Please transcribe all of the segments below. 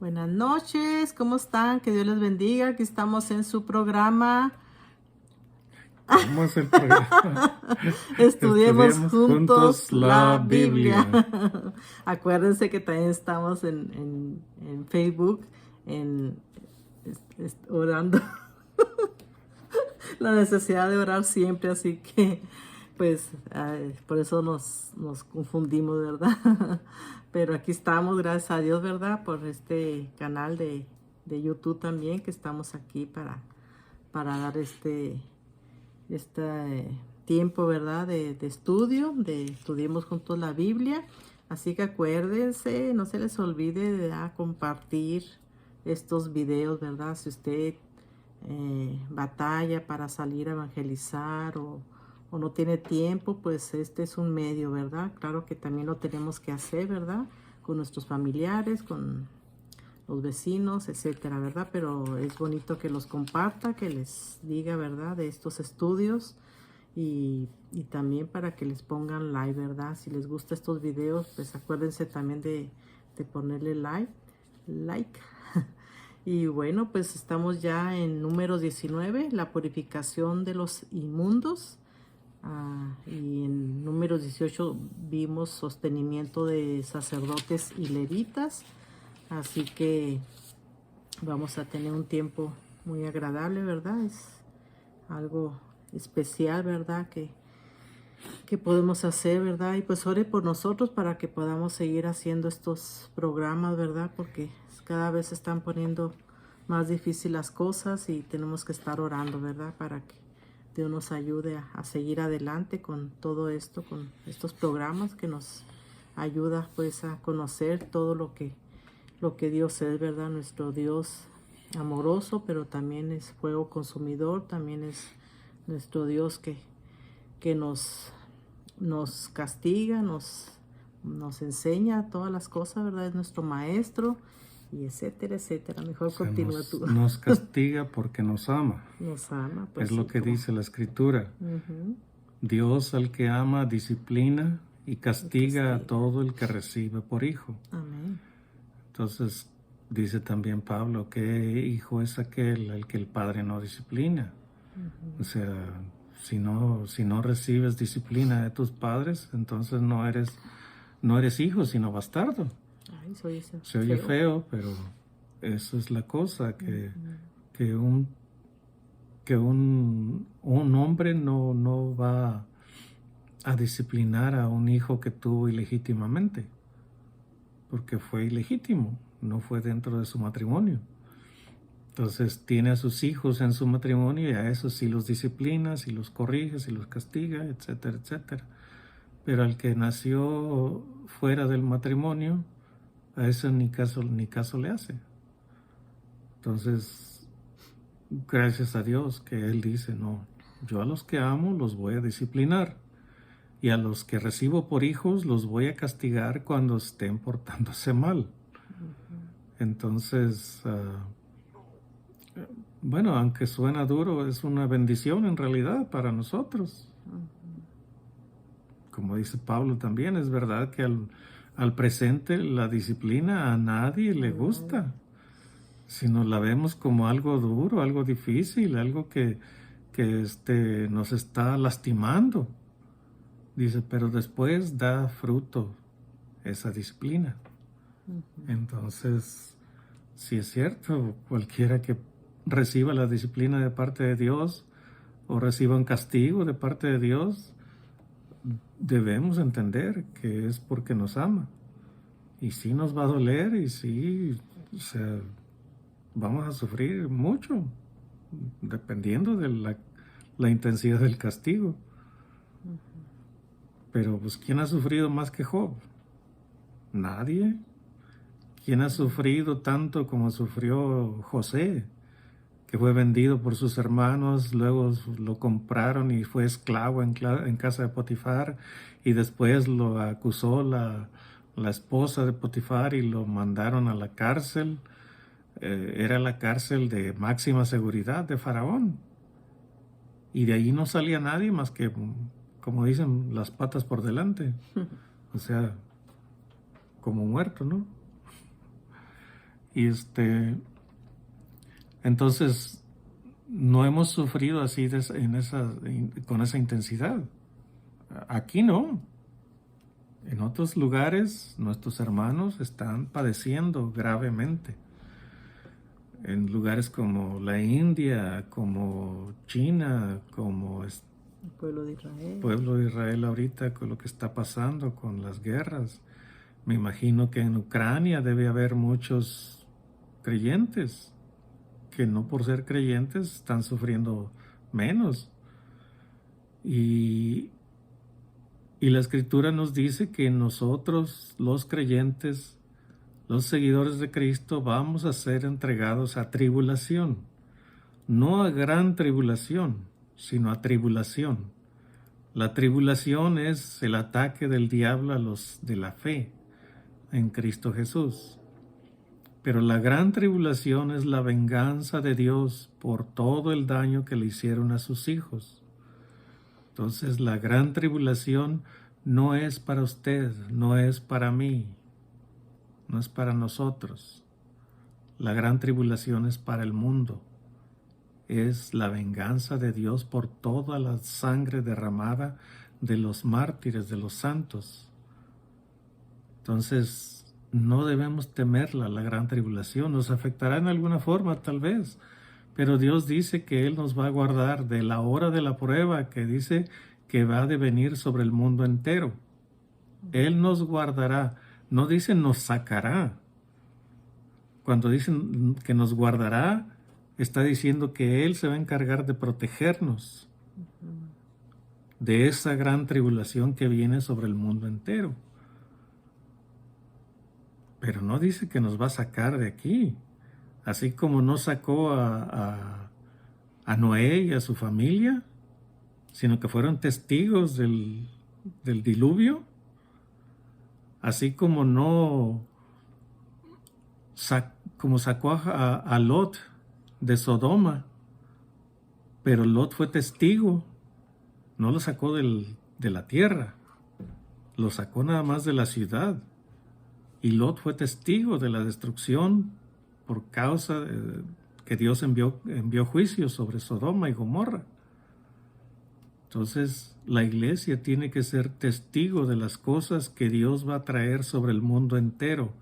Buenas noches, ¿cómo están? Que Dios les bendiga. Aquí estamos en su programa. ¿Cómo es el programa? Estudiemos Estudiemos juntos juntos la la Biblia. Biblia. Acuérdense que también estamos en Facebook, en orando. La necesidad de orar siempre, así que pues por eso nos confundimos, ¿verdad? Pero aquí estamos, gracias a Dios, ¿verdad? Por este canal de YouTube también, que estamos aquí para dar este tiempo, ¿verdad? De estudio, de estudiemos juntos la Biblia. Así que acuérdense, no se les olvide de compartir estos videos, ¿verdad? Si usted batalla para salir a evangelizar o no tiene tiempo, pues este es un medio, ¿verdad? Claro que también lo tenemos que hacer, ¿verdad? Con nuestros familiares, con los vecinos, etcétera, ¿verdad? Pero es bonito que los comparta, que les diga, ¿verdad? De estos estudios y también para que les pongan like, ¿verdad? Si les gustan estos videos, pues acuérdense también de ponerle like. Y bueno, pues estamos ya en número 19, la purificación de los inmundos. Y en número 18 vimos sostenimiento de sacerdotes y levitas. Así que vamos a tener un tiempo muy agradable, ¿verdad? Es algo especial, ¿verdad? Que podemos hacer, ¿verdad? Y pues ore por nosotros para que podamos seguir haciendo estos programas, ¿verdad? Porque cada vez se están poniendo más difíciles las cosas y tenemos que estar orando, ¿verdad? Para que Dios nos ayude a seguir adelante con todo esto, con estos programas que nos ayuda pues a conocer todo lo que Dios es, ¿verdad? Nuestro Dios amoroso, pero también es fuego consumidor, también es nuestro Dios que nos castiga, nos enseña todas las cosas, ¿verdad? Es nuestro maestro y etcétera, etcétera. O Mejor sea, continúa tú. nos castiga porque nos ama. Nos ama, pues Es lo sí, que como. dice la Escritura. Ujú. Dios al que ama disciplina y El castiga a castiga. todo el que recibe por hijo. Amén. Entonces dice también Pablo, ¿qué hijo es aquel al que el padre no disciplina? O sea, si no recibes disciplina de tus padres, entonces no eres hijo, sino bastardo. Ay, soy ese Se oye feo. feo, pero eso es la cosa, que un hombre no va a disciplinar a un hijo que tuvo ilegítimamente, porque fue ilegítimo, no fue dentro de su matrimonio. Entonces tiene a sus hijos en su matrimonio y a esos sí los disciplina, sí los corrige, sí los castiga, etcétera, etcétera. Pero al que nació fuera del matrimonio, a eso ni caso le hace. Entonces, gracias a Dios que Él dice, no, yo a los que amo los voy a disciplinar y a los que recibo por hijos los voy a castigar cuando estén portándose mal. Entonces, bueno, aunque suena duro, es una bendición en realidad para nosotros. Como dice Pablo también, es verdad que al presente la disciplina a nadie le gusta, sino la vemos como algo duro, algo difícil, algo que nos está lastimando. Dice, pero después da fruto esa disciplina. Entonces, si es cierto, cualquiera que reciba la disciplina de parte de Dios o reciba un castigo de parte de Dios, debemos entender que es porque nos ama. Y sí nos va a doler y sí, o sea, vamos a sufrir mucho, dependiendo de la intensidad del castigo. Pero pues, ¿quién ha sufrido más que Job? Nadie. ¿Quién ha sufrido tanto como sufrió José, que fue vendido por sus hermanos, luego lo compraron y fue esclavo en casa de Potifar, y después lo acusó la esposa de Potifar y lo mandaron a la cárcel? Era la cárcel de máxima seguridad de Faraón. Y de ahí no salía nadie más que, como dicen, las patas por delante. O sea, como muerto, ¿no? Y entonces no hemos sufrido así con esa intensidad. Aquí no. En otros lugares nuestros hermanos están padeciendo gravemente. En lugares como la India, como China, como El pueblo de Israel. pueblo de Israel ahorita, con lo que está pasando con las guerras. Me imagino que en Ucrania debe haber muchos creyentes que no por ser creyentes están sufriendo menos. Y la Escritura nos dice que nosotros, los creyentes, los seguidores de Cristo, vamos a ser entregados a tribulación. No a gran tribulación, sino a tribulación. La tribulación es el ataque del diablo a los de la fe en Cristo Jesús. Pero la gran tribulación es la venganza de Dios por todo el daño que le hicieron a sus hijos. Entonces la gran tribulación no es para usted, no es para mí, no es para nosotros. La gran tribulación es para el mundo. Es la venganza de Dios por toda la sangre derramada de los mártires, de los santos. Entonces, no debemos temerla, la gran tribulación. Nos afectará en alguna forma, tal vez, pero Dios dice que Él nos va a guardar de la hora de la prueba, que dice que va a venir sobre el mundo entero. Él nos guardará, no dice nos sacará. Cuando dicen que nos guardará, está diciendo que Él se va a encargar de protegernos de esa gran tribulación que viene sobre el mundo entero. Pero no dice que nos va a sacar de aquí. Así como no sacó a Noé y a su familia, sino que fueron testigos del diluvio. Así como no como sacó a Lot de Sodoma, pero Lot fue testigo, no lo sacó de la tierra, lo sacó nada más de la ciudad. Y Lot fue testigo de la destrucción por causa de que Dios envió juicio sobre Sodoma y Gomorra. Entonces, la iglesia tiene que ser testigo de las cosas que Dios va a traer sobre el mundo entero.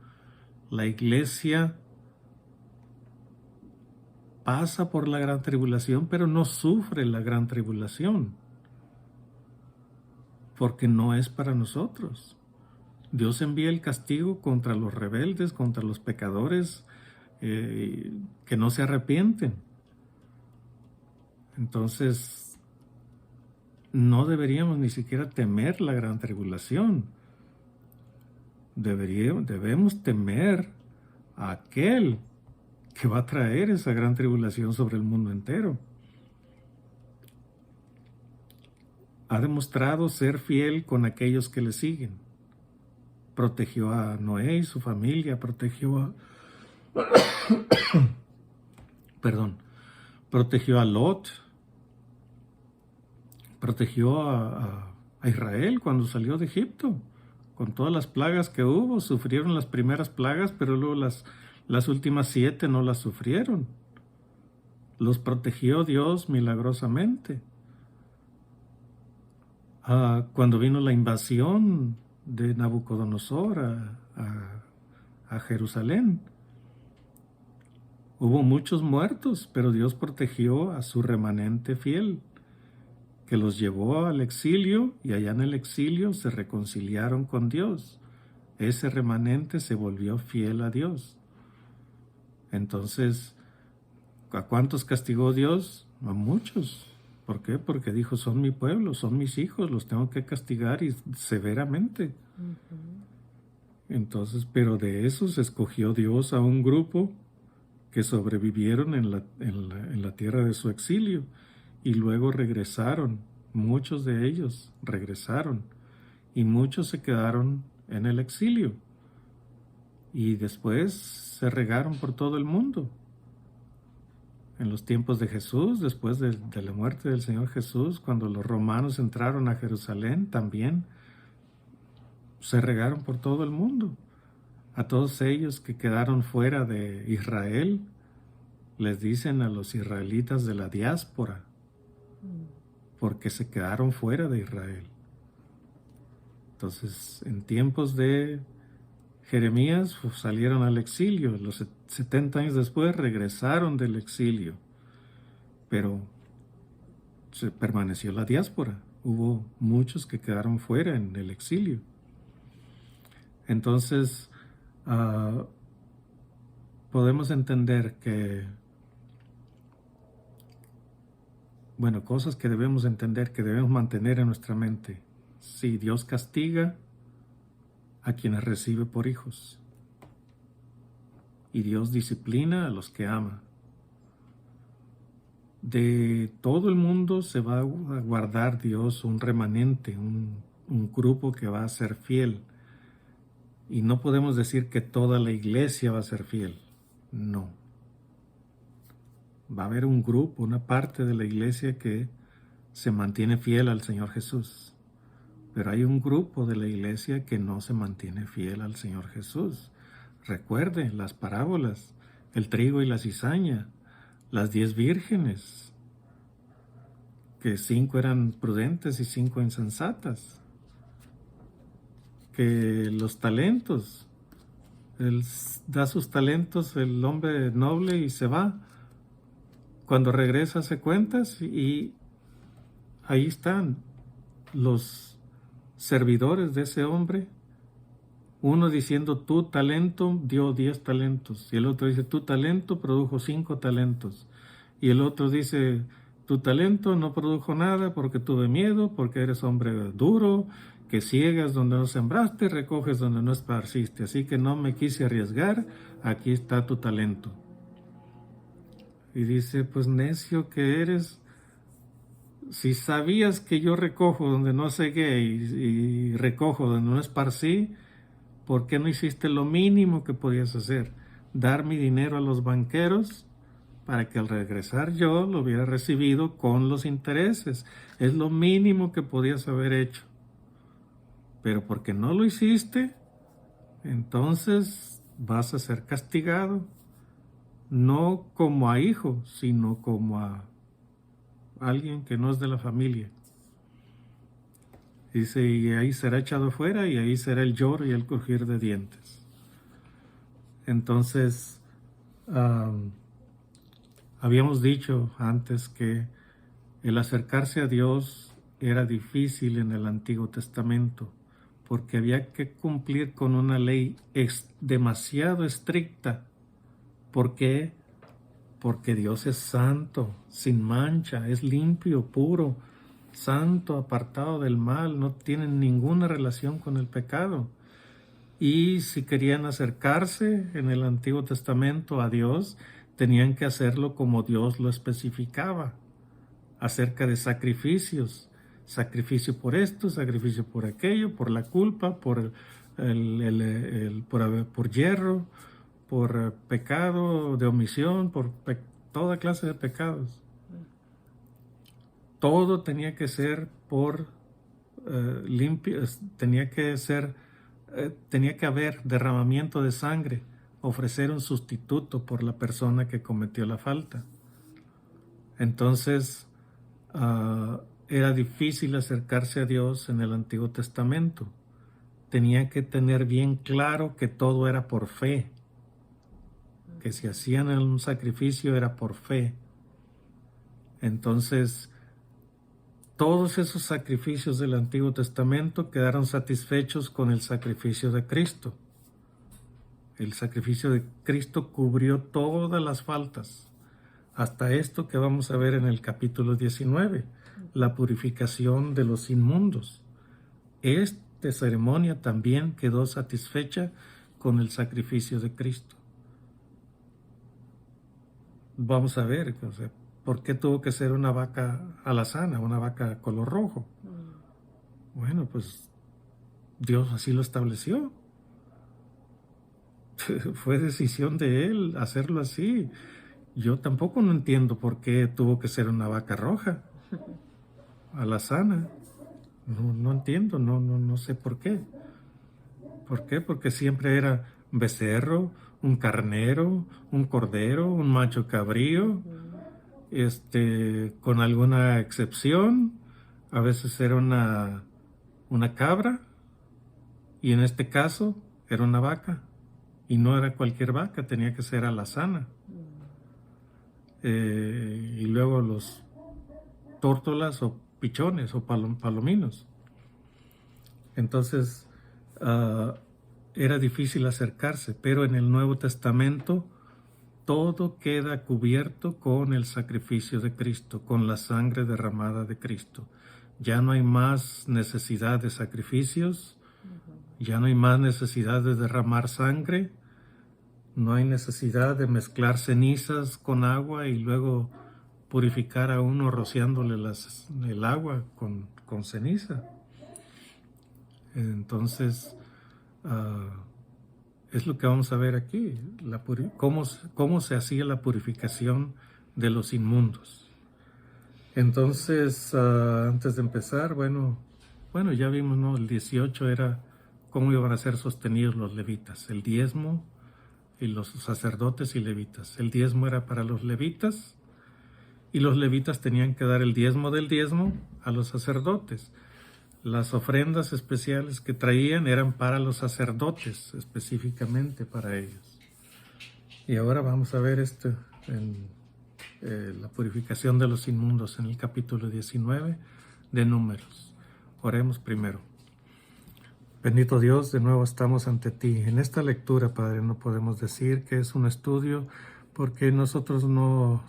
La iglesia pasa por la gran tribulación, pero no sufre la gran tribulación, porque no es para nosotros. Dios envía el castigo contra los rebeldes, contra los pecadores que no se arrepienten. Entonces, no deberíamos ni siquiera temer la gran tribulación. Debemos temer a aquel que va a traer esa gran tribulación sobre el mundo entero. Ha demostrado ser fiel con aquellos que le siguen. Protegió a Noé y su familia, protegió a Lot, protegió a Israel cuando salió de Egipto. Con todas las plagas que hubo, sufrieron las primeras plagas, pero luego las últimas 7 no las sufrieron. Los protegió Dios milagrosamente. Cuando vino la invasión de Nabucodonosor a Jerusalén, hubo muchos muertos, pero Dios protegió a su remanente fiel, que los llevó al exilio, y allá en el exilio se reconciliaron con Dios. Ese remanente se volvió fiel a Dios. Entonces, ¿a cuántos castigó Dios? A muchos. ¿Por qué? Porque dijo, son mi pueblo, son mis hijos, los tengo que castigar y severamente. Entonces, pero de esos escogió Dios a un grupo que sobrevivieron en la tierra de su exilio, y luego regresaron. Muchos de ellos regresaron, y muchos se quedaron en el exilio, y después se regaron por todo el mundo. En los tiempos de Jesús, después de la muerte del Señor Jesús, cuando los romanos entraron a Jerusalén, también se regaron por todo el mundo. A todos ellos que quedaron fuera de Israel, les dicen a los israelitas de la diáspora, porque se quedaron fuera de Israel. Entonces, en tiempos de Jeremías salieron al exilio. Los 70 años después regresaron del exilio, pero se permaneció la diáspora. Hubo muchos que quedaron fuera en el exilio. Entonces, podemos entender que, bueno, cosas que debemos entender, que debemos mantener en nuestra mente. Si Dios castiga a quienes recibe por hijos, y Dios disciplina a los que ama. De todo el mundo se va a guardar Dios un remanente, un grupo que va a ser fiel. Y no podemos decir que toda la iglesia va a ser fiel. No. Va a haber un grupo, una parte de la iglesia que se mantiene fiel al Señor Jesús. Pero hay un grupo de la iglesia que no se mantiene fiel al Señor Jesús. Recuerde las parábolas, el trigo y la cizaña, las 10 vírgenes, que 5 eran prudentes y 5 insensatas, que los talentos, él da sus talentos el hombre noble y se va. Cuando regresa hace cuentas y ahí están los servidores de ese hombre, uno diciendo tu talento dio 10 talentos y el otro dice tu talento produjo 5 talentos y el otro dice tu talento no produjo nada porque tuve miedo, porque eres hombre duro, que ciegas donde no sembraste, recoges donde no esparciste, así que no me quise arriesgar, aquí está tu talento. Y dice, pues necio que eres, si sabías que yo recojo donde no cegué y recojo donde no esparcí, ¿por qué no hiciste lo mínimo que podías hacer? Dar mi dinero a los banqueros para que al regresar yo lo hubiera recibido con los intereses. Es lo mínimo que podías haber hecho. Pero porque no lo hiciste, entonces vas a ser castigado. No como a hijo, sino como a alguien que no es de la familia. Dice, y ahí será echado fuera y ahí será el lloro y el crujir de dientes. Entonces, habíamos dicho antes que el acercarse a Dios era difícil en el Antiguo Testamento porque había que cumplir con una ley demasiado estricta. ¿Por qué? Porque Dios es santo, sin mancha, es limpio, puro, santo, apartado del mal, no tiene ninguna relación con el pecado. Y si querían acercarse en el Antiguo Testamento a Dios, tenían que hacerlo como Dios lo especificaba, acerca de sacrificios, sacrificio por esto, sacrificio por aquello, por la culpa, por por yerro, por pecado de omisión, por toda clase de pecados. Todo tenía que ser por limpio, tenía que haber derramamiento de sangre, ofrecer un sustituto por la persona que cometió la falta. Entonces, era difícil acercarse a Dios en el Antiguo Testamento. Tenía que tener bien claro que todo era por fe, que si hacían un sacrificio era por fe. Entonces, todos esos sacrificios del Antiguo Testamento quedaron satisfechos con el sacrificio de Cristo. El sacrificio de Cristo cubrió todas las faltas, hasta esto que vamos a ver en el capítulo 19, la purificación de los inmundos. Esta ceremonia también quedó satisfecha con el sacrificio de Cristo. Vamos a ver, o sea, ¿por qué tuvo que ser una vaca alazana, una vaca color rojo? Bueno, pues Dios así lo estableció. Fue decisión de Él hacerlo así. Yo tampoco no entiendo por qué tuvo que ser una vaca roja, alazana. No entiendo, no sé por qué. ¿Por qué? Porque siempre era becerro, un carnero, un cordero, un macho cabrío, con alguna excepción. A veces era una cabra, y en este caso era una vaca. Y no era cualquier vaca, tenía que ser alazana. Y luego los tórtolas o pichones o palominos. Entonces, era difícil acercarse, pero en el Nuevo Testamento todo queda cubierto con el sacrificio de Cristo, con la sangre derramada de Cristo. Ya no hay más necesidad de sacrificios, ya no hay más necesidad de derramar sangre, no hay necesidad de mezclar cenizas con agua y luego purificar a uno rociándole el agua con ceniza. Entonces, es lo que vamos a ver aquí, cómo se hacía la purificación de los inmundos. Entonces, antes de empezar, bueno, ya vimos, ¿no? El 18 era cómo iban a ser sostenidos los levitas, el diezmo y los sacerdotes y levitas. El diezmo era para los levitas y los levitas tenían que dar el diezmo del diezmo a los sacerdotes. Las ofrendas especiales que traían eran para los sacerdotes, específicamente para ellos. Y ahora vamos a ver la purificación de los inmundos en el capítulo 19 de Números. Oremos primero. Bendito Dios, de nuevo estamos ante ti. En esta lectura, Padre, no podemos decir que es un estudio porque nosotros no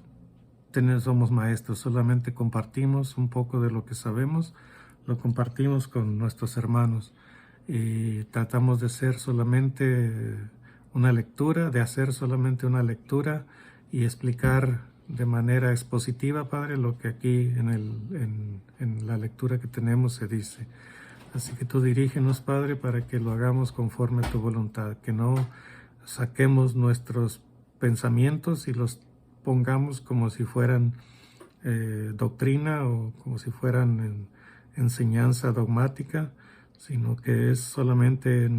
somos maestros, solamente compartimos un poco de lo que sabemos, lo compartimos con nuestros hermanos y tratamos de hacer solamente una lectura y explicar de manera expositiva, Padre, lo que aquí en la lectura que tenemos se dice. Así que tú dirígenos, Padre, para que lo hagamos conforme a tu voluntad, que no saquemos nuestros pensamientos y los pongamos como si fueran doctrina o como si fueran enseñanza dogmática, sino que es solamente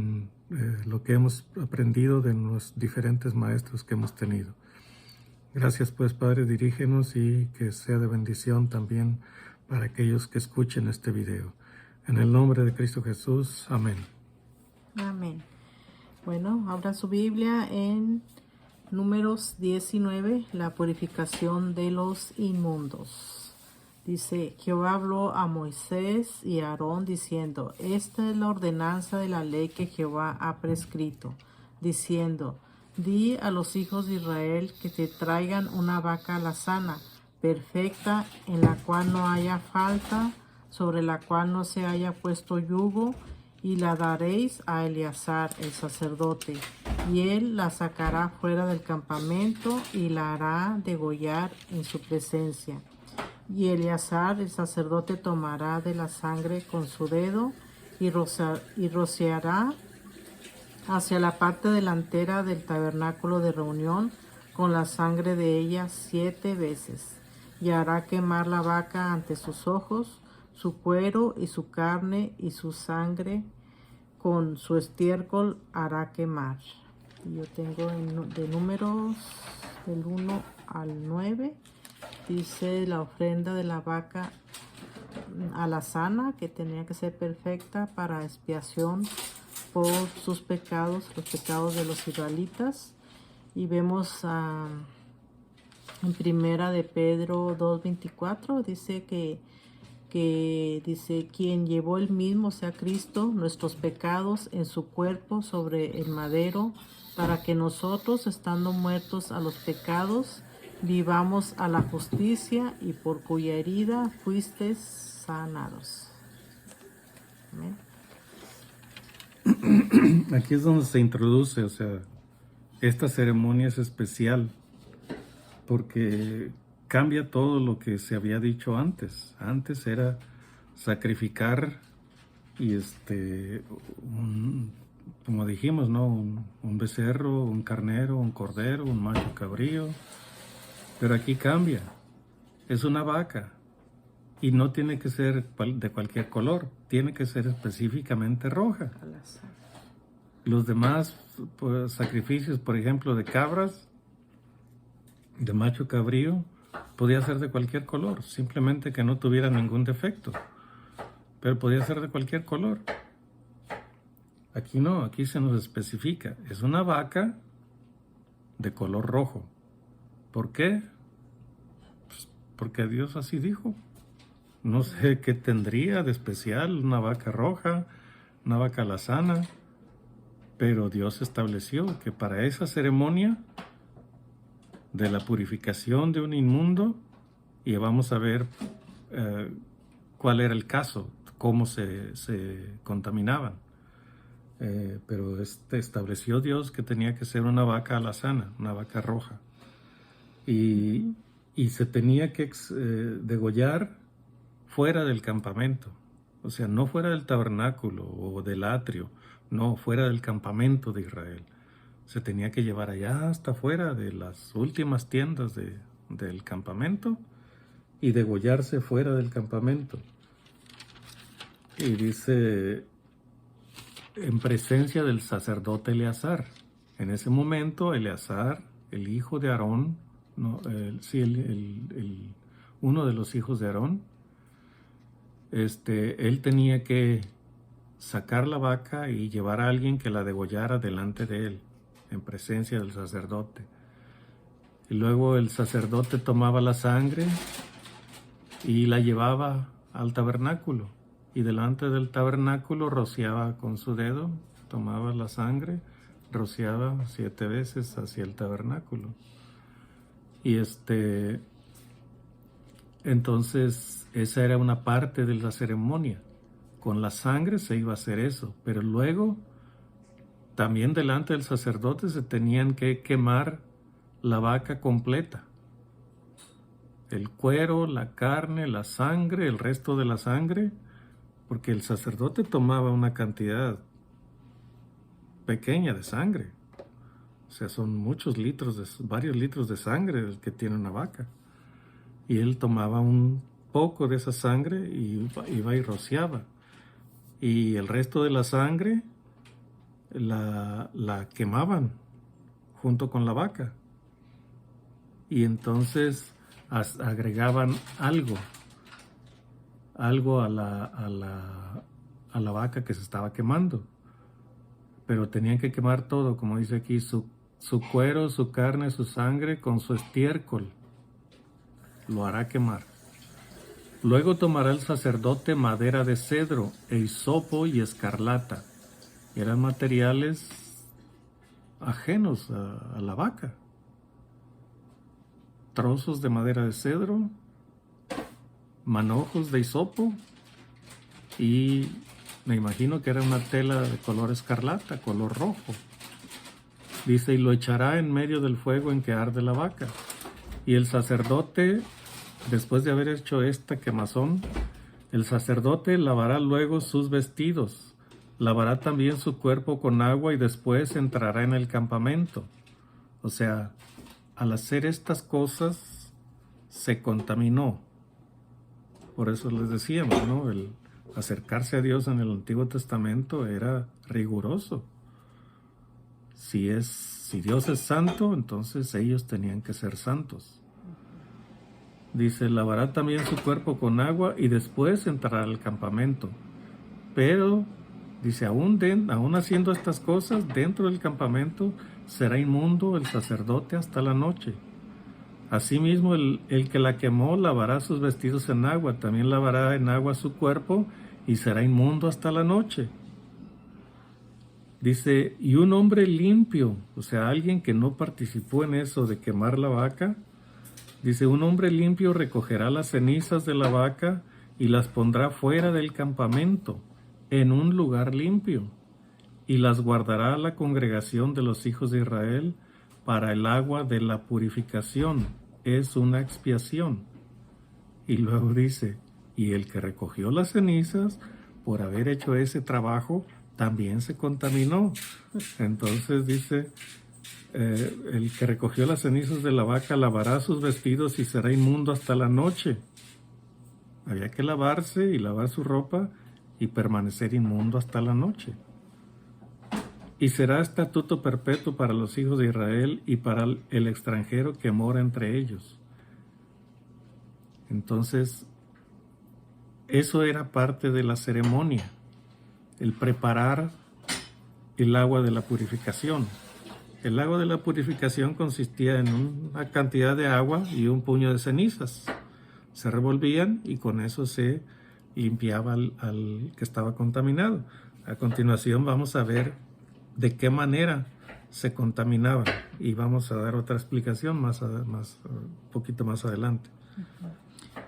lo que hemos aprendido de los diferentes maestros que hemos tenido. Gracias pues, Padre, dirígenos y que sea de bendición también para aquellos que escuchen este video. En el nombre de Cristo Jesús, amén. Amén. Bueno, abra su Biblia en Números 19, la purificación de los inmundos. Dice, Jehová habló a Moisés y a Aarón diciendo, esta es la ordenanza de la ley que Jehová ha prescrito, diciendo, di a los hijos de Israel que te traigan una vaca alazana, perfecta, en la cual no haya falta, sobre la cual no se haya puesto yugo, y la daréis a Eleazar el sacerdote, y él la sacará fuera del campamento y la hará degollar en su presencia. Y Eleazar el sacerdote tomará de la sangre con su dedo y rociará hacia la parte delantera del tabernáculo de reunión con la sangre de ella 7 veces, y hará quemar la vaca ante sus ojos, su cuero y su carne y su sangre con su estiércol hará quemar. Yo tengo de Números del 1 al 9, dice la ofrenda de la vaca alazana, que tenía que ser perfecta para expiación por sus pecados, los pecados de los israelitas. Y vemos en primera de Pedro 2:24, dice que dice, quien llevó el mismo, o sea Cristo, nuestros pecados en su cuerpo sobre el madero, para que nosotros, estando muertos a los pecados, vivamos a la justicia, y por cuya herida fuisteis sanados. Amén. Aquí es donde se introduce, o sea, esta ceremonia es especial porque cambia todo lo que se había dicho antes. Antes era sacrificar y como dijimos, ¿no? Un becerro, un carnero, un cordero, un macho cabrío. Pero aquí cambia. Es una vaca. Y no tiene que ser de cualquier color. Tiene que ser específicamente roja. Los demás pues, sacrificios, por ejemplo, de cabras, de macho cabrío, podía ser de cualquier color, simplemente que no tuviera ningún defecto, pero podía ser de cualquier color. Aquí no, aquí se nos especifica, es una vaca de color rojo. ¿Por qué? Pues porque Dios así dijo. No sé qué tendría de especial una vaca roja, una vaca alazana, pero Dios estableció que para esa ceremonia de la purificación de un inmundo, y vamos a ver cuál era el caso, cómo se contaminaban. Pero estableció Dios que tenía que ser una vaca alazana, una vaca roja. Y se tenía que degollar fuera del campamento. O sea, no fuera del tabernáculo o del atrio, no, fuera del campamento de Israel. Se tenía que llevar allá hasta fuera de las últimas tiendas del campamento y degollarse fuera del campamento. Y dice, en presencia del sacerdote Eleazar. En ese momento, Eleazar, el hijo de Aarón, uno de los hijos de Aarón, él tenía que sacar la vaca y llevar a alguien que la degollara delante de él, en presencia del sacerdote. Y luego el sacerdote tomaba la sangre y la llevaba al tabernáculo. Y delante del tabernáculo rociaba con su dedo, tomaba la sangre, rociaba 7 veces hacia el tabernáculo. Y entonces esa era una parte de la ceremonia. Con la sangre se iba a hacer eso, pero luego también delante del sacerdote se tenían que quemar la vaca completa. El cuero, la carne, la sangre, el resto de la sangre, porque el sacerdote tomaba una cantidad pequeña de sangre. O sea, son varios litros de sangre el que tiene una vaca. Y él tomaba un poco de esa sangre y iba y rociaba. Y el resto de la sangre la quemaban junto con la vaca. Y entonces agregaban algo a la vaca que se estaba quemando. Pero tenían que quemar todo, como dice aquí, su cuero, su carne, su sangre, con su estiércol. Lo hará quemar. Luego tomará el sacerdote madera de cedro, e hisopo y escarlata. Eran materiales ajenos a la vaca. Trozos de madera de cedro, manojos de hisopo, y me imagino que era una tela de color escarlata, color rojo. Dice, y lo echará en medio del fuego en que arde la vaca. Y el sacerdote, después de haber hecho esta quemazón, el sacerdote lavará luego sus vestidos, lavará también su cuerpo con agua y después entrará en el campamento. O sea, al hacer estas cosas se contaminó. Por eso les decíamos, ¿no? El acercarse a Dios en el Antiguo Testamento era riguroso. Si Dios es santo, entonces ellos tenían que ser santos. Dice, lavará también su cuerpo con agua y después entrará al campamento. Pero, dice, aún haciendo estas cosas, dentro del campamento será inmundo el sacerdote hasta la noche. Asimismo, el que la quemó lavará sus vestidos en agua, también lavará en agua su cuerpo y será inmundo hasta la noche. Dice, y un hombre limpio, o sea, alguien que no participó en eso de quemar la vaca, dice, un hombre limpio recogerá las cenizas de la vaca y las pondrá fuera del campamento, en un lugar limpio, y las guardará a la congregación de los hijos de Israel para el agua de la purificación. Es una expiación. Y luego dice, y el que recogió las cenizas, por haber hecho ese trabajo, también se contaminó. Entonces dice, el que recogió las cenizas de la vaca lavará sus vestidos y será inmundo hasta la noche. Había que lavarse y lavar su ropa y permanecer inmundo hasta la noche. y será estatuto perpetuo para los hijos de Israel y para el extranjero que mora entre ellos. Entonces, eso era parte de la ceremonia, el preparar el agua de la purificación. El agua de la purificación consistía en una cantidad de agua y un puño de cenizas. Se revolvían y con eso se limpiaba al que estaba contaminado. A continuación vamos a ver de qué manera se contaminaban y vamos a dar otra explicación un poquito más adelante.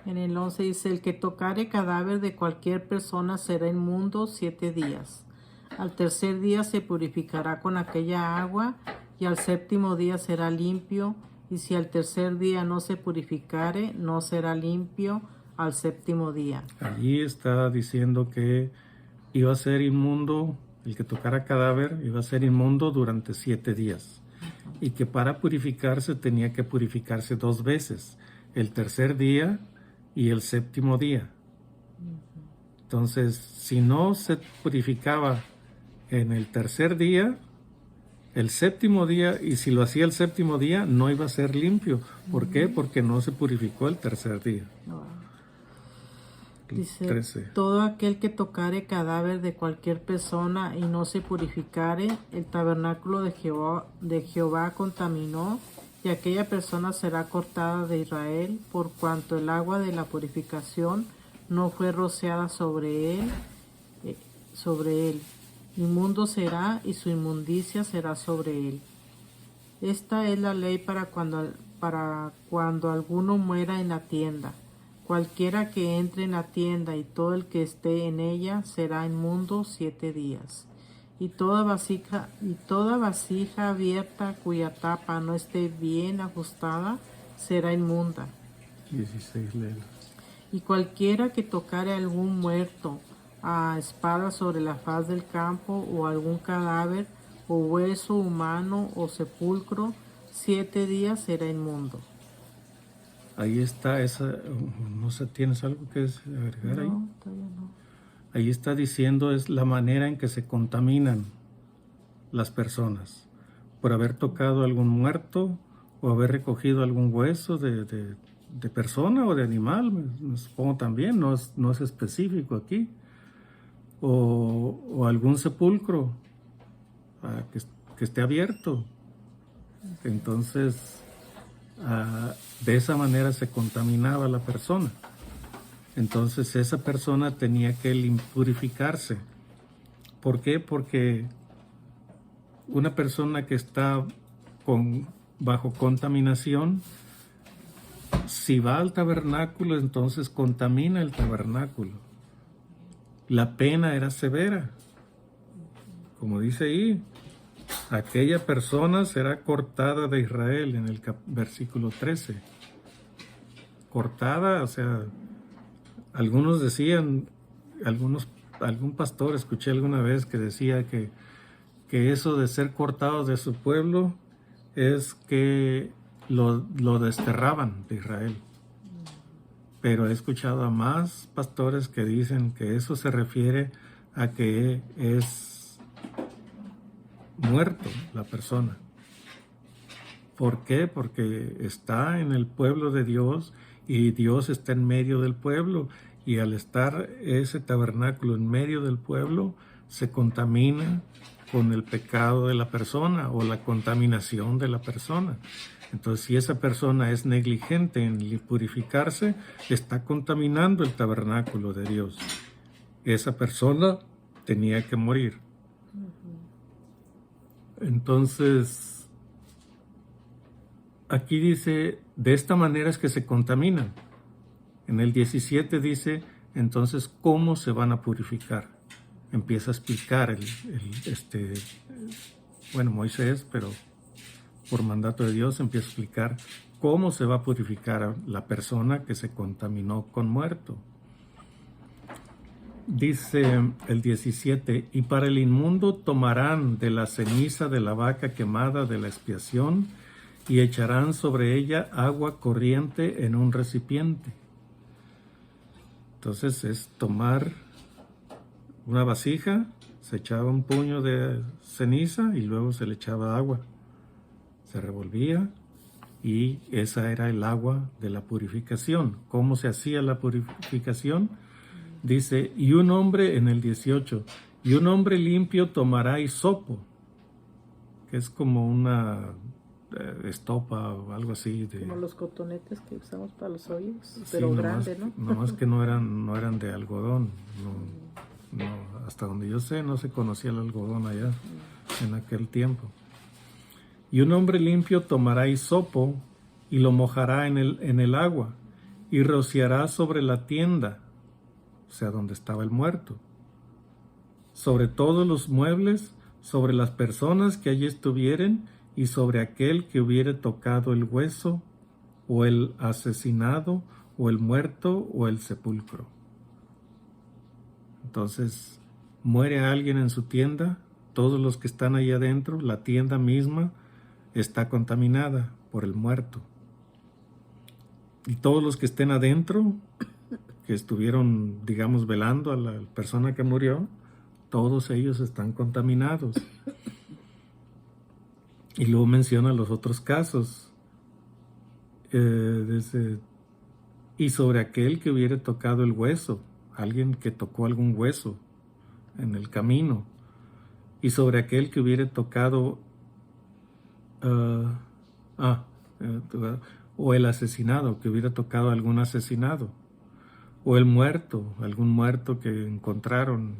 En el 11 dice, el que tocare cadáver de cualquier persona será inmundo 7 días. Al tercer día se purificará con aquella agua y al séptimo día será limpio. Y si al tercer día no se purificare, no será limpio al séptimo día. Allí está diciendo que iba a ser inmundo, el que tocara cadáver iba a ser inmundo durante 7 días. Y que para purificarse tenía que purificarse 2 veces, el tercer día y el séptimo día. Entonces, si no se purificaba en el tercer día, el séptimo día, y si lo hacía el séptimo día, no iba a ser limpio. ¿Por qué? Porque no se purificó el tercer día. Dice, 13. todo aquel que tocare cadáver de cualquier persona y no se purificare, el tabernáculo de Jehová contaminó, y aquella persona será cortada de Israel, por cuanto el agua de la purificación no fue rociada sobre él. Inmundo será, y su inmundicia será sobre él. Esta es la ley para cuando alguno muera en la tienda. Cualquiera que entre en la tienda y todo el que esté en ella será inmundo 7 días. Y toda vasija abierta cuya tapa no esté bien ajustada será inmunda. 16 lelos. Y cualquiera que tocare algún muerto a espada sobre la faz del campo, o algún cadáver, o hueso humano, o sepulcro, 7 días será inmundo. Ahí está esa, no sé, ¿tienes algo que agregar ahí? No, todavía no. Ahí está diciendo es la manera en que se contaminan las personas por haber tocado algún muerto o haber recogido algún hueso de persona o de animal, me supongo también, no es específico aquí, o algún sepulcro que esté abierto. Entonces, de esa manera se contaminaba la persona. Entonces esa persona tenía que purificarse. ¿Por qué? Porque una persona que está bajo contaminación, si va al tabernáculo, entonces contamina el tabernáculo. La pena era severa. Como dice ahí, aquella persona será cortada de Israel en el versículo 13. Cortada, o sea, algunos decían, algún pastor escuché alguna vez que decía que eso de ser cortados de su pueblo es que lo desterraban de Israel. Pero he escuchado a más pastores que dicen que eso se refiere a que es muerto la persona. ¿Por qué? Porque está en el pueblo de Dios y Dios está en medio del pueblo, y al estar ese tabernáculo en medio del pueblo se contamina con el pecado de la persona o la contaminación de la persona. Entonces, si esa persona es negligente en purificarse, está contaminando el tabernáculo de Dios. Esa persona tenía que morir. Entonces, aquí dice, de esta manera es que se contaminan. En el 17 dice, entonces, ¿cómo se van a purificar? Empieza a explicar Moisés, pero por mandato de Dios empieza a explicar cómo se va a purificar a la persona que se contaminó con muerto. Dice el 17, y para el inmundo tomarán de la ceniza de la vaca quemada de la expiación y echarán sobre ella agua corriente en un recipiente. Entonces es tomar una vasija Se echaba un puño de ceniza y luego se le echaba agua. Se revolvía y esa era el agua de la purificación. ¿Cómo se hacía la purificación? Dice, y un hombre en el 18, y un hombre limpio tomará hisopo, que es como una estopa o algo así. Como los cotonetes que usamos para los oídos, Sí, pero grande, ¿no? Nomás que no eran de algodón. No, hasta donde yo sé, no se conocía el algodón allá en aquel tiempo. Y un hombre limpio tomará hisopo y lo mojará en el agua y rociará sobre la tienda, o sea, donde estaba el muerto, sobre todos los muebles, sobre las personas que allí estuvieren y sobre aquel que hubiere tocado el hueso, o el asesinado, o el muerto, o el sepulcro. Entonces, muere alguien en su tienda, todos los que están ahí adentro, la tienda misma está contaminada por el muerto. Y todos los que estén adentro, que estuvieron, digamos, velando a la persona que murió, todos ellos están contaminados. Y luego menciona los otros casos. Y sobre aquel que hubiere tocado el hueso, alguien que tocó algún hueso en el camino, y sobre aquel que hubiere tocado o el asesinado, que hubiera tocado algún asesinado, o el muerto, algún muerto que encontraron,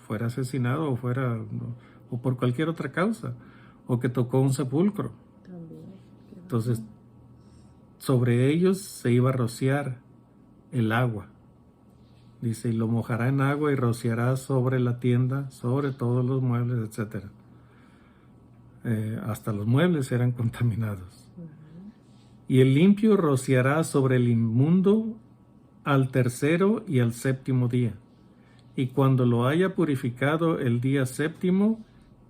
fuera asesinado o por cualquier otra causa, o que tocó un sepulcro. Entonces, sobre ellos se iba a rociar el agua. Dice, y lo mojará en agua y rociará sobre la tienda, sobre todos los muebles, etc. Hasta los muebles eran contaminados. Y el limpio rociará sobre el inmundo al tercero y al séptimo día. Y cuando lo haya purificado el día séptimo,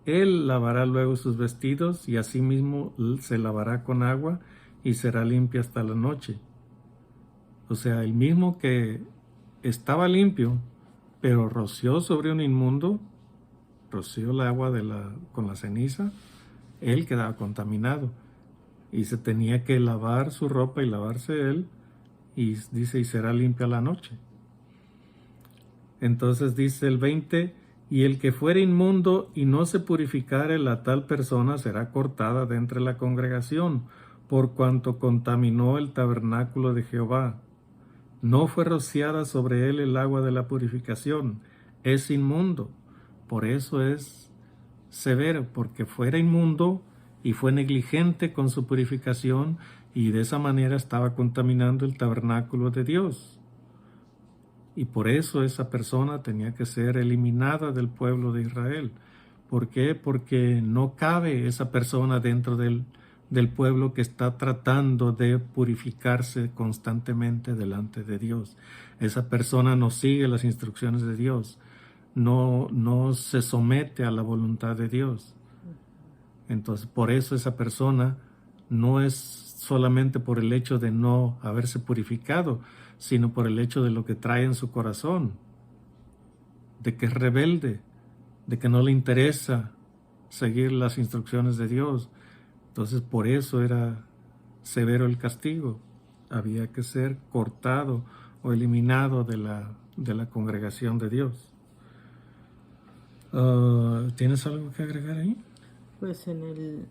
él lavará luego sus vestidos y asimismo se lavará con agua y será limpia hasta la noche. O sea, el mismo que estaba limpio, pero roció sobre un inmundo, roció el agua con la ceniza, él quedaba contaminado y se tenía que lavar su ropa y lavarse él, y dice, y será limpia la noche. Entonces dice el 20, y el que fuere inmundo y no se purificare, la tal persona será cortada de entre la congregación, por cuanto contaminó el tabernáculo de Jehová. No fue rociada sobre él el agua de la purificación, es inmundo. Por eso es severo, porque fuera inmundo y fue negligente con su purificación, y de esa manera estaba contaminando el tabernáculo de Dios. Y por eso esa persona tenía que ser eliminada del pueblo de Israel. ¿Por qué? Porque no cabe esa persona dentro del pueblo que está tratando de purificarse constantemente delante de Dios. Esa persona no sigue las instrucciones de Dios, no se somete a la voluntad de Dios. Entonces, por eso esa persona no es solamente por el hecho de no haberse purificado, sino por el hecho de lo que trae en su corazón, de que es rebelde, de que no le interesa seguir las instrucciones de Dios. Entonces, por eso era severo el castigo. Había que ser cortado o eliminado de la congregación de Dios. ¿Tienes algo que agregar ahí? Pues en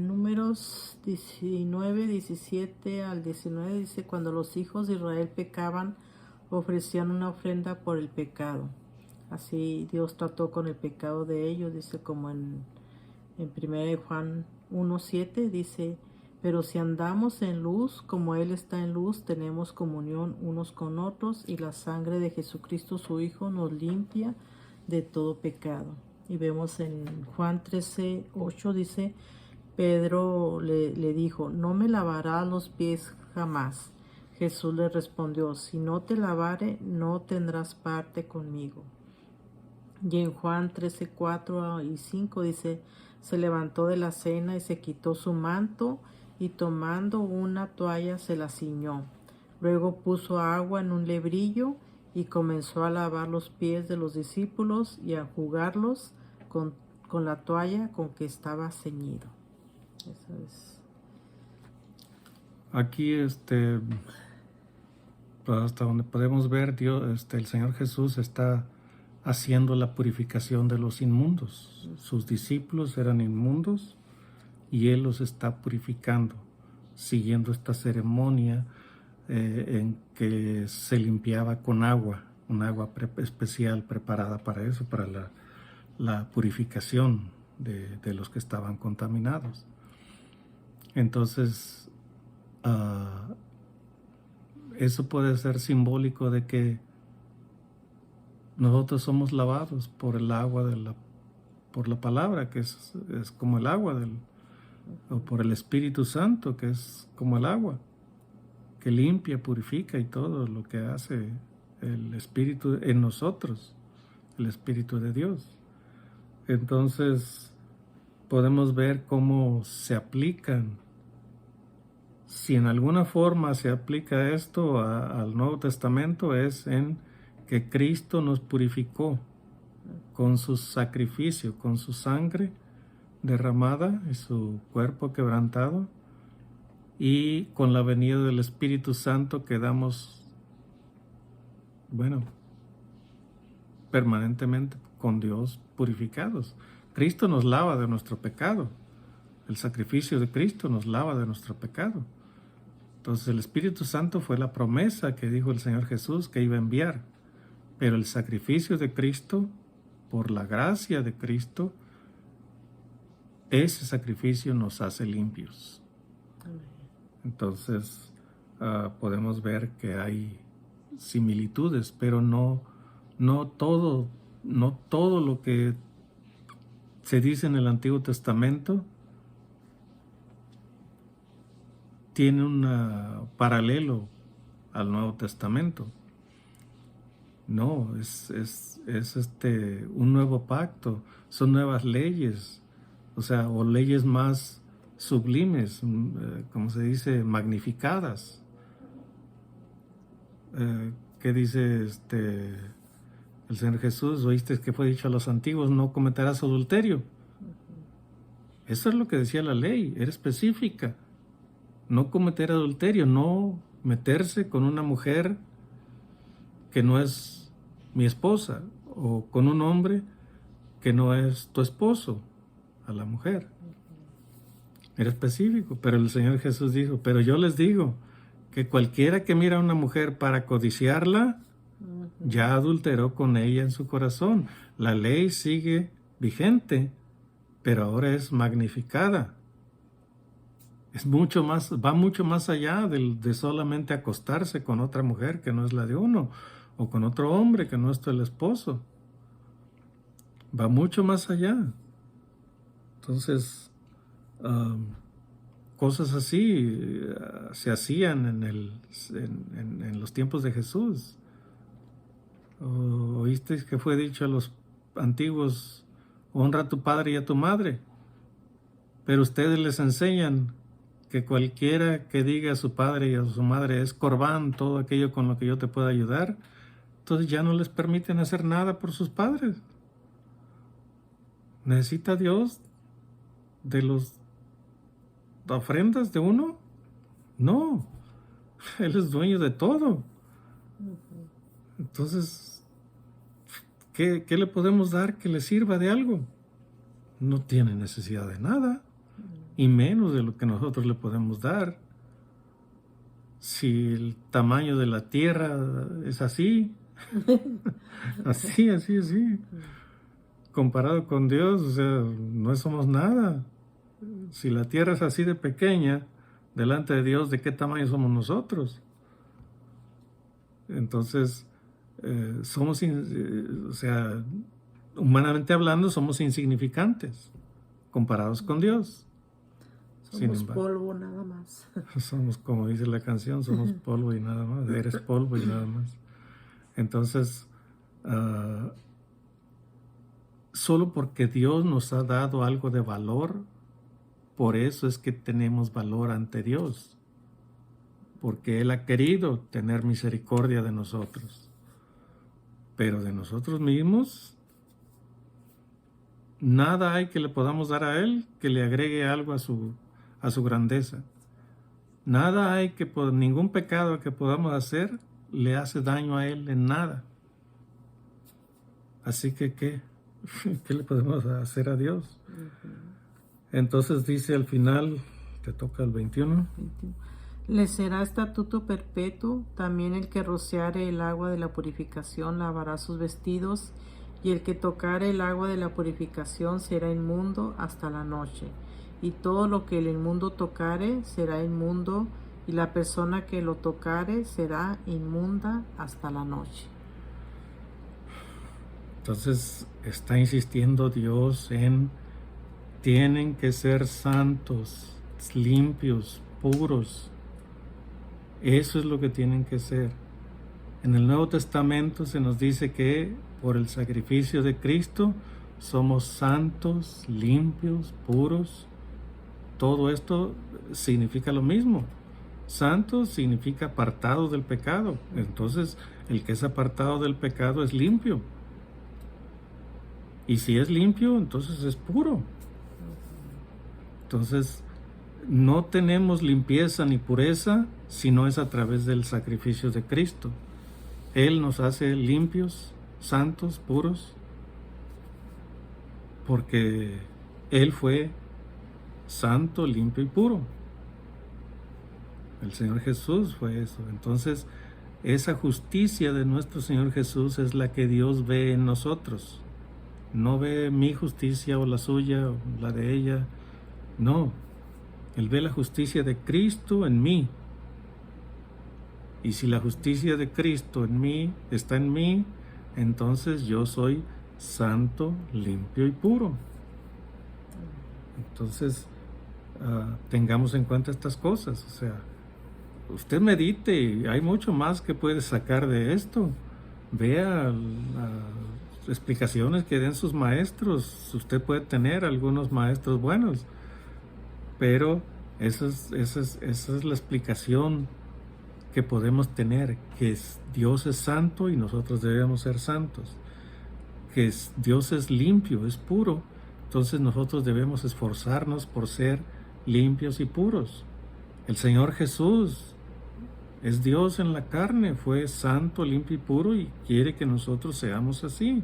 Números 19, 17 al 19 dice, cuando los hijos de Israel pecaban, ofrecían una ofrenda por el pecado. Así Dios trató con el pecado de ellos, dice como en 1 Juan 1:7 dice, pero si andamos en luz, como Él está en luz, tenemos comunión unos con otros, y la sangre de Jesucristo su Hijo nos limpia de todo pecado. Y vemos en Juan 13:8 dice, Pedro le dijo, no me lavarás los pies jamás. Jesús le respondió, si no te lavare, no tendrás parte conmigo. Y en Juan 13:4 y 5 dice, se levantó de la cena y se quitó su manto, y tomando una toalla se la ciñó. Luego puso agua en un lebrillo y comenzó a lavar los pies de los discípulos y a enjugarlos con la toalla con que estaba ceñido. Eso es. Aquí, pues, hasta donde podemos ver, Dios, el Señor Jesús está haciendo la purificación de los inmundos. Sus discípulos eran inmundos y Él los está purificando, siguiendo esta ceremonia en que se limpiaba con agua, un agua especial preparada para eso, para la purificación de los que estaban contaminados. Entonces, eso puede ser simbólico de que nosotros somos lavados por el agua por la palabra, que es como el agua, o por el Espíritu Santo, que es como el agua, que limpia, purifica y todo lo que hace el Espíritu en nosotros, el Espíritu de Dios. Entonces, podemos ver cómo se aplican. Si en alguna forma se aplica esto al Nuevo Testamento, es en que Cristo nos purificó con su sacrificio, con su sangre derramada y su cuerpo quebrantado, y con la venida del Espíritu Santo quedamos, permanentemente con Dios purificados. Cristo nos lava de nuestro pecado. El sacrificio de Cristo nos lava de nuestro pecado. Entonces el Espíritu Santo fue la promesa que dijo el Señor Jesús que iba a enviar. Pero el sacrificio de Cristo, por la gracia de Cristo, ese sacrificio nos hace limpios. Entonces podemos ver que hay similitudes, pero no todo lo que se dice en el Antiguo Testamento tiene un paralelo al Nuevo Testamento. No, es un nuevo pacto, son nuevas leyes, o leyes más sublimes, como se dice, magnificadas. ¿Qué dice el Señor Jesús? Oíste que fue dicho a los antiguos, no cometerás adulterio. Eso es lo que decía la ley, era específica. No cometer adulterio, no meterse con una mujer que no es mi esposa, o con un hombre que no es tu esposo, a la mujer. Era específico, pero el Señor Jesús dijo, pero yo les digo que cualquiera que mira a una mujer para codiciarla, ya adulteró con ella en su corazón. La ley sigue vigente, pero ahora es magnificada. Va mucho más allá de solamente acostarse con otra mujer que no es la de uno, o con otro hombre que no es el esposo. Va mucho más allá. Entonces, cosas así se hacían en los tiempos de Jesús. ¿Oíste que fue dicho a los antiguos, honra a tu padre y a tu madre? Pero ustedes les enseñan que cualquiera que diga a su padre y a su madre es corbán, todo aquello con lo que yo te pueda ayudar, entonces ya no les permiten hacer nada por sus padres. ¿Necesita Dios de las ofrendas de uno? No, Él es dueño de todo. Entonces, ¿qué le podemos dar que le sirva de algo? No tiene necesidad de nada, y menos de lo que nosotros le podemos dar. Si el tamaño de la tierra es así, así, comparado con Dios, no somos nada. Si la tierra es así de pequeña, delante de Dios, ¿de qué tamaño somos nosotros? Entonces, humanamente hablando, somos insignificantes comparados con Dios. Somos polvo nada más. Somos, como dice la canción, somos polvo y nada más. Eres polvo y nada más. Entonces, solo porque Dios nos ha dado algo de valor, por eso es que tenemos valor ante Dios. Porque Él ha querido tener misericordia de nosotros. Pero de nosotros mismos, nada hay que le podamos dar a Él que le agregue algo a su grandeza. Nada hay ningún pecado que podamos hacer le hace daño a Él en nada. Así que, ¿qué le podemos hacer a Dios? Entonces dice al final, te toca el 21. Le será estatuto perpetuo, también el que rociare el agua de la purificación lavará sus vestidos, y el que tocare el agua de la purificación será inmundo hasta la noche. Y todo lo que el inmundo tocare será inmundo, y la persona que lo tocare será inmunda hasta la noche. Entonces está insistiendo Dios en tienen que ser santos, limpios, puros. Eso es lo que tienen que ser. En el Nuevo Testamento se nos dice que por el sacrificio de Cristo somos santos, limpios, puros. Todo esto significa lo mismo. Santo significa apartado del pecado. Entonces, el que es apartado del pecado es limpio. Y si es limpio, entonces es puro. Entonces, no tenemos limpieza ni pureza si no es a través del sacrificio de Cristo. Él nos hace limpios, santos, puros, porque Él fue santo, limpio y puro. El Señor Jesús fue eso. Entonces, esa justicia de nuestro Señor Jesús es la que Dios ve en nosotros. No ve mi justicia o la suya o la de ella. No. Él ve la justicia de Cristo en mí. Y si la justicia de Cristo en mí está en mí, entonces yo soy santo, limpio y puro. Entonces, tengamos en cuenta estas cosas. O sea, usted medite y hay mucho más que puede sacar de esto. Vea las explicaciones que den sus maestros. Usted puede tener algunos maestros buenos, pero esa es la explicación que podemos tener, que Dios es santo y nosotros debemos ser santos, que Dios es limpio, es puro, entonces nosotros debemos esforzarnos por ser limpios y puros. El Señor Jesús es Dios en la carne, fue santo, limpio y puro y quiere que nosotros seamos así.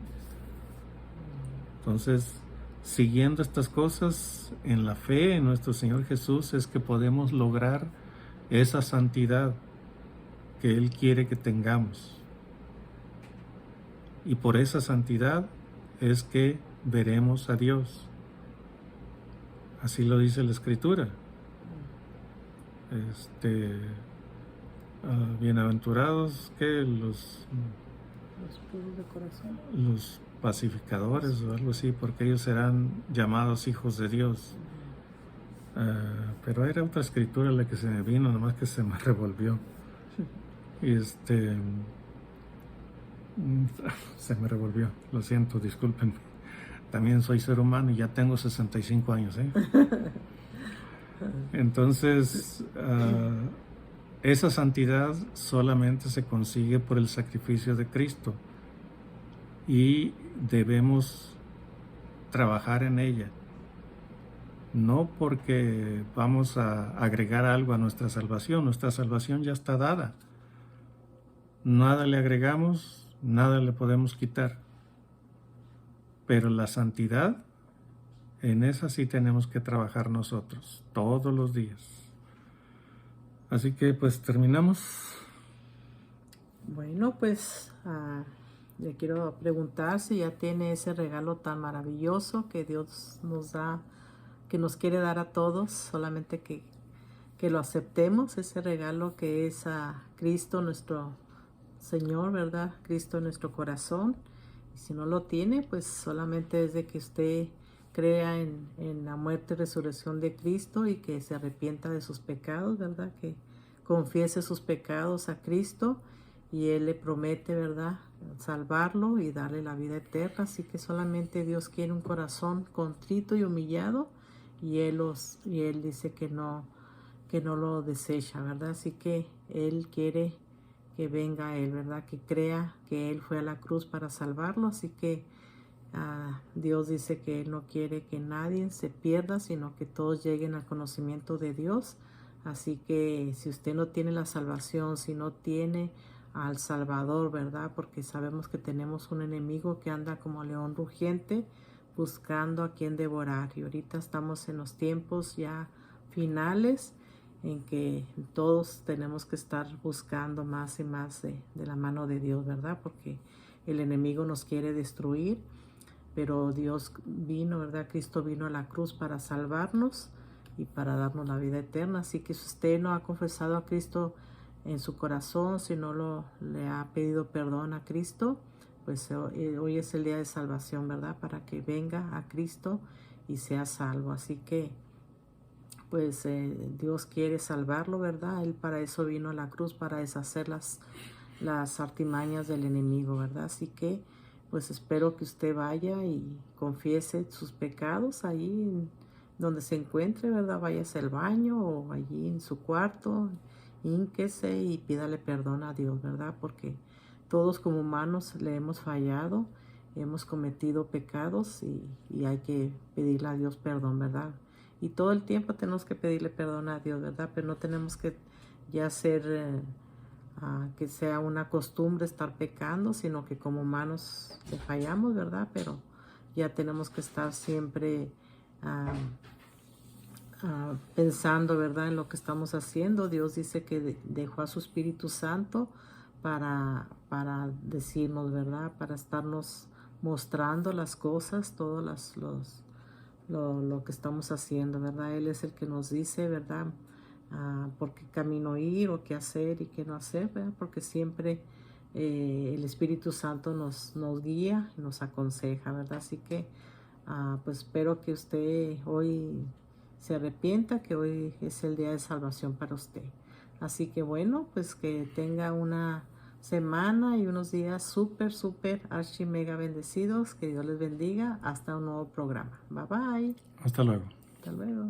Entonces, siguiendo estas cosas en la fe en nuestro Señor Jesús es que podemos lograr esa santidad que Él quiere que tengamos. Y por esa santidad es que veremos a Dios. Así lo dice la Escritura. Bienaventurados que los puros de corazón. Los pacificadores o algo así, porque ellos serán llamados hijos de Dios. Pero era otra escritura la que se me vino, nomás que se me revolvió. Y se me revolvió, lo siento, disculpen. También soy ser humano y ya tengo 65 años, ¿eh? Entonces, esa santidad solamente se consigue por el sacrificio de Cristo y debemos trabajar en ella. No porque vamos a agregar algo a nuestra salvación ya está dada. Nada le agregamos, nada le podemos quitar. Pero la santidad, en esa sí tenemos que trabajar nosotros, todos los días. Así que pues terminamos. Bueno, pues le quiero preguntar si ya tiene ese regalo tan maravilloso que Dios nos da, que nos quiere dar a todos, solamente que lo aceptemos, ese regalo que es a Cristo nuestro Señor, ¿verdad? Cristo en nuestro corazón. Y si no lo tiene, pues solamente es de que usted crea en la muerte y resurrección de Cristo y que se arrepienta de sus pecados, ¿verdad? Que confiese sus pecados a Cristo y Él le promete, ¿verdad? Salvarlo y darle la vida eterna. Así que solamente Dios quiere un corazón contrito y humillado y Él dice que no lo desecha, ¿verdad? Así que Él quiere que venga a Él, ¿verdad? Que crea que Él fue a la cruz para salvarlo. Así que Dios dice que Él no quiere que nadie se pierda, sino que todos lleguen al conocimiento de Dios. Así que si usted no tiene la salvación, si no tiene al Salvador, ¿verdad? Porque sabemos que tenemos un enemigo que anda como león rugiente buscando a quien devorar. Y ahorita estamos en los tiempos ya finales en que todos tenemos que estar buscando más y más de la mano de Dios, ¿verdad? Porque el enemigo nos quiere destruir, pero Dios vino, ¿verdad? Cristo vino a la cruz para salvarnos y para darnos la vida eterna. Así que si usted no ha confesado a Cristo en su corazón, si no le ha pedido perdón a Cristo, pues hoy es el día de salvación, ¿verdad? Para que venga a Cristo y sea salvo. Así que pues Dios quiere salvarlo, ¿verdad? Él para eso vino a la cruz, para deshacer las artimañas del enemigo, ¿verdad? Así que pues espero que usted vaya y confiese sus pecados ahí donde se encuentre, ¿verdad? Váyase al baño o allí en su cuarto, hínquese y pídale perdón a Dios, ¿verdad? Porque todos como humanos le hemos fallado, hemos cometido pecados y hay que pedirle a Dios perdón, ¿verdad? Y todo el tiempo tenemos que pedirle perdón a Dios, ¿verdad? Pero no tenemos que ya ser que sea una costumbre estar pecando, sino que como humanos le fallamos, ¿verdad? Pero ya tenemos que estar siempre pensando, ¿verdad? En lo que estamos haciendo. Dios dice que dejó a su Espíritu Santo para decirnos, ¿verdad? Para estarnos mostrando las cosas, todo lo que estamos haciendo, ¿verdad? Él es el que nos dice, ¿verdad? Por qué camino ir o qué hacer y qué no hacer, ¿verdad? Porque siempre el Espíritu Santo nos guía y nos aconseja, ¿verdad? Así que pues espero que usted hoy se arrepienta, que hoy es el día de salvación para usted. Así que bueno, pues que tenga una semana y unos días súper, archi mega bendecidos. Que Dios les bendiga. Hasta un nuevo programa. Bye bye. Hasta luego. Hasta luego.